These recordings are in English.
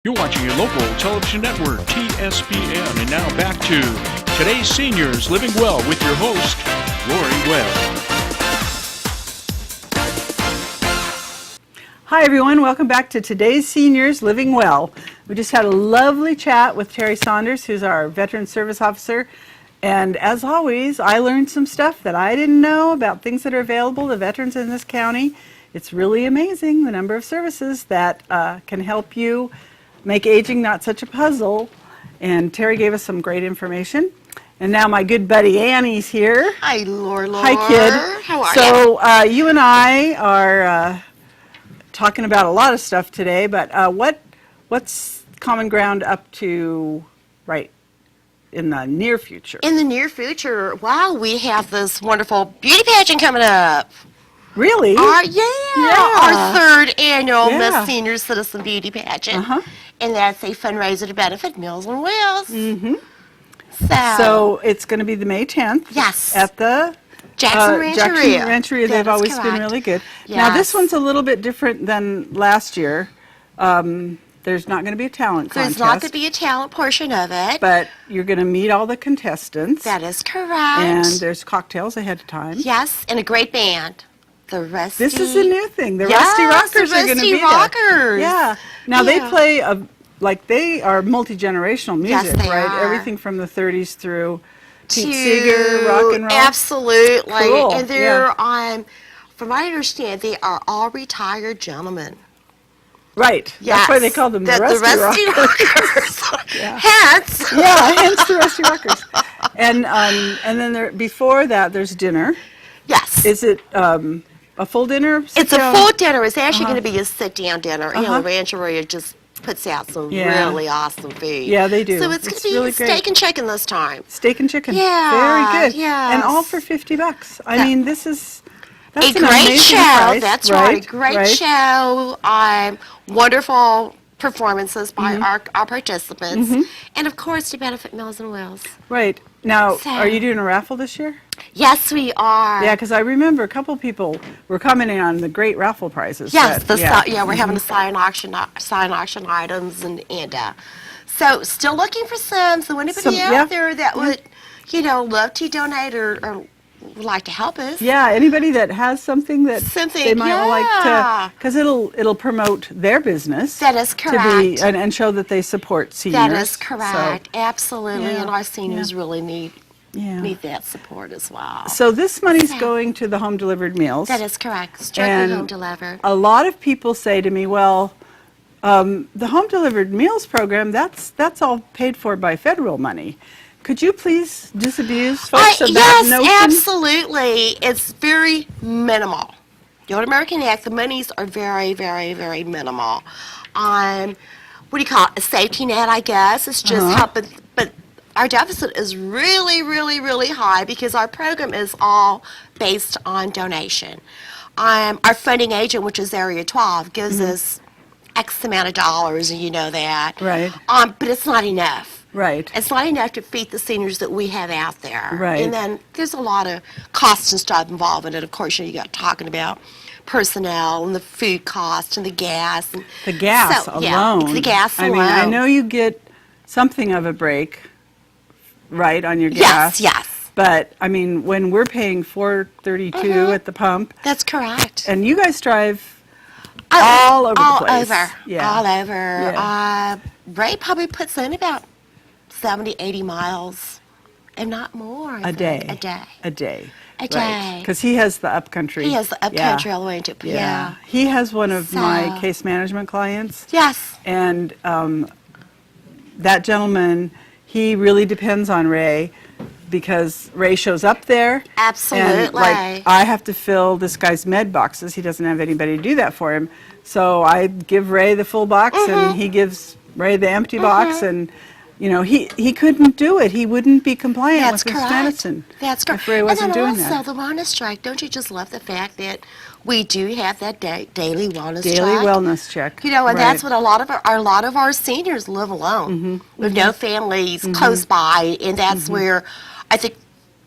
You're watching your local television network, TSPN, and now back to Today's Seniors Living Well with your host, Lori Webb. Hi everyone, welcome back to Today's Seniors Living Well. We just had a lovely chat with Terry Saunders, who's our Veteran Service Officer. And as always, I learned some stuff that I didn't know about things that are available to veterans in this county. It's really amazing the number of services that can help you make aging not such a puzzle. And Terry gave us some great information. And now my good buddy Annie's here. Hi, Laura. Hi, kid. How are you? So you and I are talking about a lot of stuff today, but what's Common Ground up to right in the near future? In the near future, wow, we have this wonderful beauty pageant coming up. Really? Our third annual Yeah. Miss Senior Citizen Beauty Pageant. And that's a fundraiser to benefit Meals on Wheels. Mm-hmm. So it's going to be the May 10th. Yes. At the Jackson Rancheria. Rancheria. That They've is always been correct. really good. Now this Yes. one's a little bit different than last year. There's not going to be a talent contest. There's not going to be a talent portion of it. But you're going to meet all the contestants. That is correct. And there's cocktails ahead of time. Yes, and a great band. The Rusty. This is a new thing. The Yes, Rusty Rockers the are going to be Rusty Rockers. there. Yeah. Now they Yeah. play they are multi-generational music, Yes, they right? are. Everything from the 30s through Pete To Seeger, rock and roll. Absolutely. Cool, And they're from what I understand, they are all retired gentlemen. Right. Yes. That's why they call them the Rusty Rockers. Rockers. Yeah. Hats. Yeah, hence the Rusty Rockers. And then before that, there's dinner. Yes. Is it a full dinner? It's a full dinner. It's actually going to be a sit-down dinner. You know, Uh-huh. Rancheria just puts out some Yeah. really awesome food. Yeah, they do. So it's going to be really great. steak and chicken this time. Steak and chicken. Yeah, Very good. yes. And all for $50. I mean, that's A an great amazing show. price, That's right. A great show. Wonderful performances by our participants. And, of course, to benefit Meals and Wheels. Right. Now, So- are you doing a raffle this year? Yes, we are. Yeah, because I remember a couple people were commenting on the great raffle prizes. Yes, that- we're having a sign auction items, and so still looking for some. So anybody out there that would, love to donate or would like to help us. Yeah, anybody that has something that they might like to, because it'll promote their business. That is correct. To be and show that they support seniors. That is correct. Absolutely, Yeah, and our seniors really need Yeah. that support as well. So this money's going to the home delivered meals. That is correct. Strictly And home delivered. A lot of people say to me, well, the home delivered meals program, that's all paid for by federal money. Could you please disabuse folks of that notion? Yes, absolutely. It's very minimal. The Old American Act, the monies are very, very, very minimal. What do you call it? A safety net, I guess. It's just helping, but our deficit is really, really, really high because our program is all based on donation. Our funding agent, which is Area 12, gives us X amount of dollars, and you know that. Right. But it's not enough. Right. It's not enough to feed the seniors that we have out there. Right. And then there's a lot of costs and stuff involved in it. Of course, you got talking about personnel and the food cost and the gas. And The gas alone. Yeah, the gas alone. I mean, I know you get something of a break, right, on your gas. Yes, yes. But, I mean, when we're paying $4.32 at the pump, That's correct. and you guys drive all over the place. All over. Yeah. Ray probably puts in about 70, 80 miles, and not more. I A think. day. A day. A day. A day. Because he has the upcountry. He has the upcountry all the way into, Yeah. He has one of my So- case management clients. Yes. And that gentleman, he really depends on Ray because Ray shows up there. Absolutely. And like I have to fill this guy's med boxes. He doesn't have anybody to do that for him. So I give Ray the full box and he gives Ray the empty box, and he couldn't do it. He wouldn't be compliant That's with his correct. medicine. That's correct. If Ray wasn't and doing then also that. the wellness strike. Don't you just love the fact that we do have that daily wellness Daily check? wellness check. And Right. that's what a lot of our seniors live alone with no families close by, and that's where I think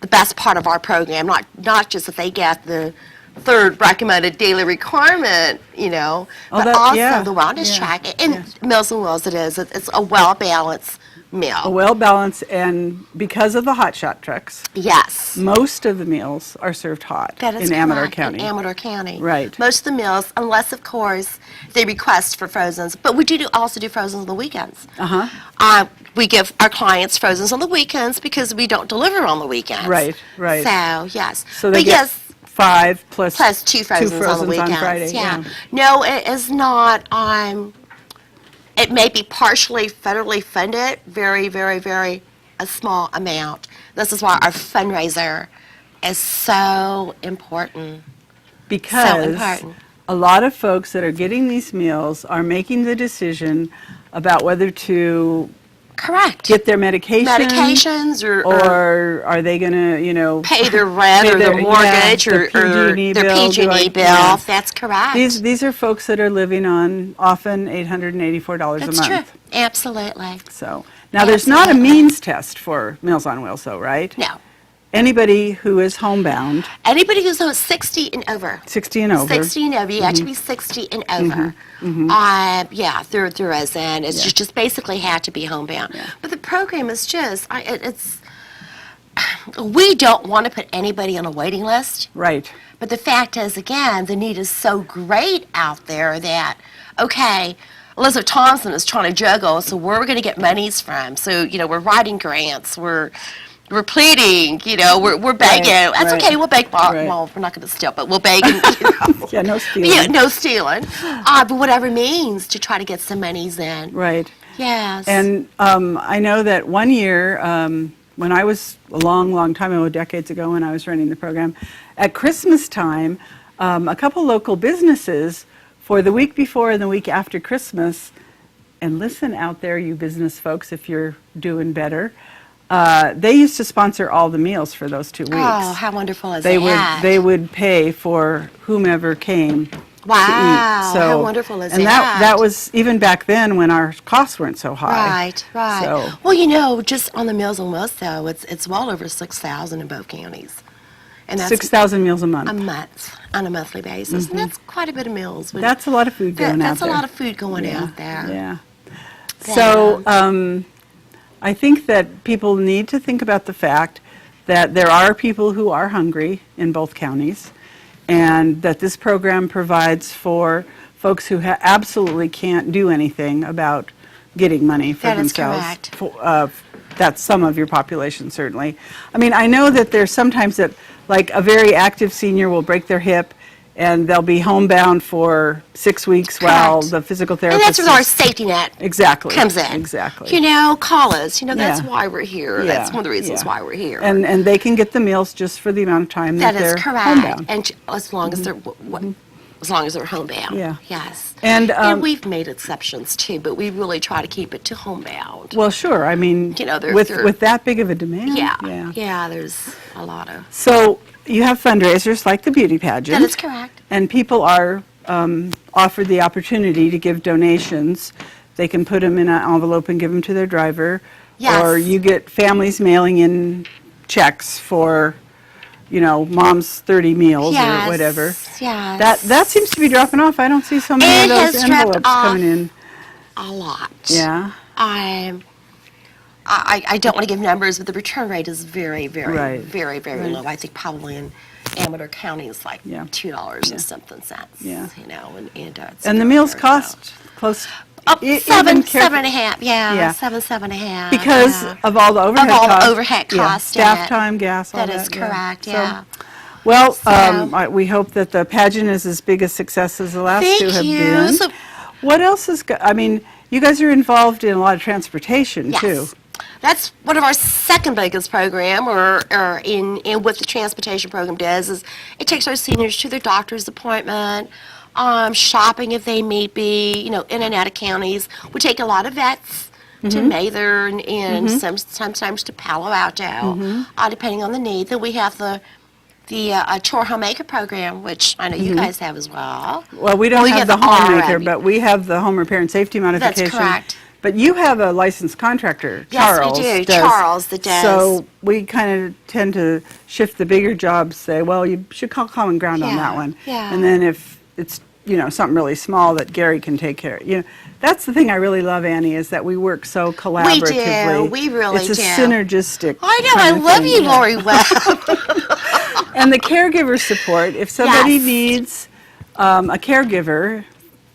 the best part of our program, not just that they get the third recommended daily requirement, but also the wellness track. In Meals and Wills, it's a well-balanced meal. A well-balanced, and because of the hot shot trucks, Yes. most of the meals are served hot That is in Amador correct, County. in Amador County. Right. Most of the meals, unless, of course, they request for frozens. But we also do frozens on the weekends. We give our clients frozens on the weekends because we don't deliver on the weekends. Right, right. So, yes. So they but get yes, 5 plus two frozens on the weekends. Friday. Yeah. No, it is not. It may be partially federally funded, very, very, very a small amount. This is why our fundraiser is so important. Because a lot of folks that are getting these meals are making the decision about whether to Correct. get their medications or are they going to, pay their rent or their mortgage or PG&E their bill. PG&E bill. That's correct. These are folks that are living on often $884 a month. That's true. Absolutely. So now there's not a means test for Meals on Wheels, though, right? No. Anybody who is homebound. Anybody who's 60 and over. 60 and over. 60 and over. You have to be 60 and over. There isn't. It's just basically had to be homebound. Yeah. But the program is we don't want to put anybody on a waiting list. Right. But the fact is, again, the need is so great out there that, okay, Elizabeth Thompson is trying to juggle, so where are we going to get monies from? So, we're writing grants, we're pleading, we're begging. That's right. okay, we'll beg. Right. Well, we're not going to steal, but we'll beg. Yeah, no stealing. Yeah, no stealing. But whatever means to try to get some monies in. Right. Yes. And I know that one year, when I was a long, long time ago, decades ago when I was running the program, at Christmas time, a couple local businesses for the week before and the week after Christmas, and listen out there, you business folks, if you're doing better, they used to sponsor all the meals for those 2 weeks. Oh, how wonderful is They that? would pay for whomever came Wow, to eat. So, how wonderful is and that? that was even back then when our costs weren't so high. Right. So, Well, just on the Meals on Wheels, though, it's well over 6,000 in both counties. And that's 6,000 meals a month. a month, on a monthly basis. And that's quite a bit of meals. That's a lot of food going out That's there. a lot of food going out there. Yeah. So I think that people need to think about the fact that there are people who are hungry in both counties, and that this program provides for folks who absolutely can't do anything about getting money for That is themselves. correct. That's some of your population, certainly. I mean, I know that there's sometimes that, like, a very active senior will break their hip, and they'll be homebound for 6 weeks while Correct. the physical And therapist that's where our safety net exactly comes in. Exactly. Call us. That's Yeah. why we're here. Yeah, That's one of the reasons yeah. why we're here. And they can get the meals just for the amount of time that that they're is correct. homebound. And as long as they're as long as they're homebound. Yeah. Yes. And, we've made exceptions too, but we really try to keep it to homebound. Well, sure. I mean, They're- with that big of a demand. Yeah. There's a lot of. So you have fundraisers like the beauty pageant. That is correct. And people are offered the opportunity to give donations. They can put them in an envelope and give them to their driver. Yes. Or you get families mailing in checks for, mom's 30 meals Yes. or whatever. Yes. That seems to be dropping off. I don't see so many It of has those dropped envelopes coming in. a lot. Yeah. I don't want to give numbers, but the return rate is very, very, Right. very, very low. I think probably in Amador County it's like Yeah. $2 and something cents. Yeah. It's And the very, meals very cost close. low. even Seven careful- and a half. Yeah, Yeah. seven and a half. Because yeah. of all the overhead Of all the costs. overhead costs in Staff it. time, gas, all That that. is correct, So, yeah. well, So- we hope that the pageant is as big a success as the last two Thank have you. been. So- What else is, you guys are involved in a lot of transportation, Yes. too. That's one of our second biggest program, or in what the transportation program does is it takes our seniors to their doctor's appointment, shopping if they may be, in and out of counties. We take a lot of vets to Mather and sometimes to Palo Alto, depending on the need. Then we have the chore homemaker program, which I know you guys have as well. Well, we don't We have have the the homemaker, RN. but we have the home repair and safety modification. correct. But you have a licensed contractor, Yes, Charles. we do. does. Charles that does. So we kind of tend to shift the bigger jobs, say, well, you should call Common Ground on Yeah, that one. yeah. And then if it's, something really small that Gary can take care of. That's the thing I really love, Annie, is that we work so collaboratively. We really it's do. It's a synergistic I know, I kind of love thing, you, yeah. Lori Webb. And the caregiver support, if somebody Yes. needs a caregiver,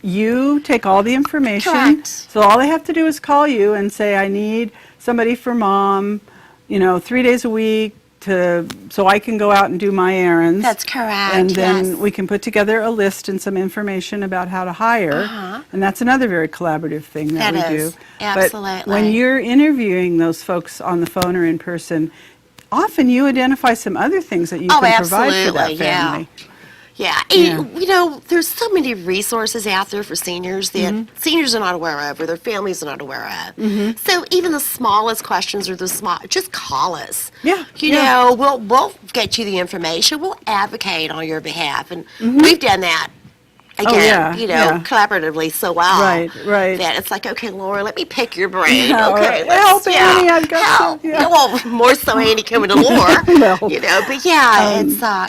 you take all the information. Correct. So all they have to do is call you and say, I need somebody for Mom, 3 days a week so I can go out and do my errands. That's correct, And then yes. we can put together a list and some information about how to hire. Uh-huh. And that's another very collaborative thing that That we is, do. absolutely. But when you're interviewing those folks on the phone or in person, often you identify some other things that you Oh, can provide for that absolutely, yeah. family. Yeah, Yeah. and, there's so many resources out there for seniors that Mm-hmm. seniors are not aware of, or their families are not aware of. So even the smallest questions, or just call us. Yeah, You yeah. know, we'll get you the information. We'll advocate on your behalf, and we've done that. Again, yeah. collaboratively so well. Right. That it's like, okay, Laura, let me pick your brain. Yeah, okay, or, help, Annie, I've got help. some, yeah. Well, more so Annie coming to Laura. Well, But yeah,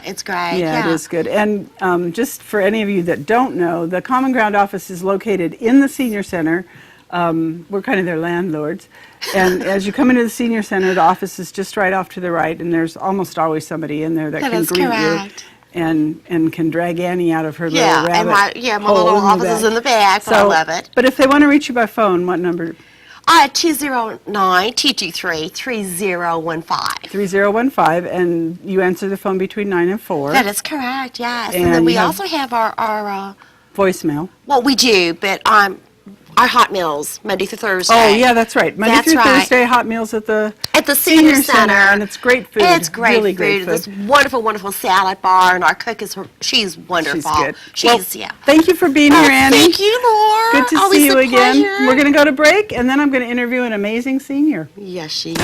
it's great. Yeah, it is good. And just for any of you that don't know, the Common Ground office is located in the senior center. We're kind of their landlords. And as you come into the senior center, the office is just right off to the right, and there's almost always somebody in there that That can is greet correct. you and can drag Annie out of her little Yeah, rabbit and my hole little in the office is back. in the back, but I love it. But if they want to reach you by phone, what number? 209-223-3015. 3015, and you answer the phone between 9 and 4. That is correct, yes. And And then we you have- also have our Voicemail. well, we do, but our hot meals, Monday through Thursday. Oh, yeah, that's right. Monday That's through right. Thursday, hot meals at the Senior Center. And it's great food. It's great really food. great food. This wonderful, wonderful salad bar, and our cook she's wonderful. She's good. She's, Well, thank you for being Oh, here, Annie. thank you, Laura. Good to Always see you a again. pleasure. We're going to go to break, and then I'm going to interview an amazing senior. Yes, she is.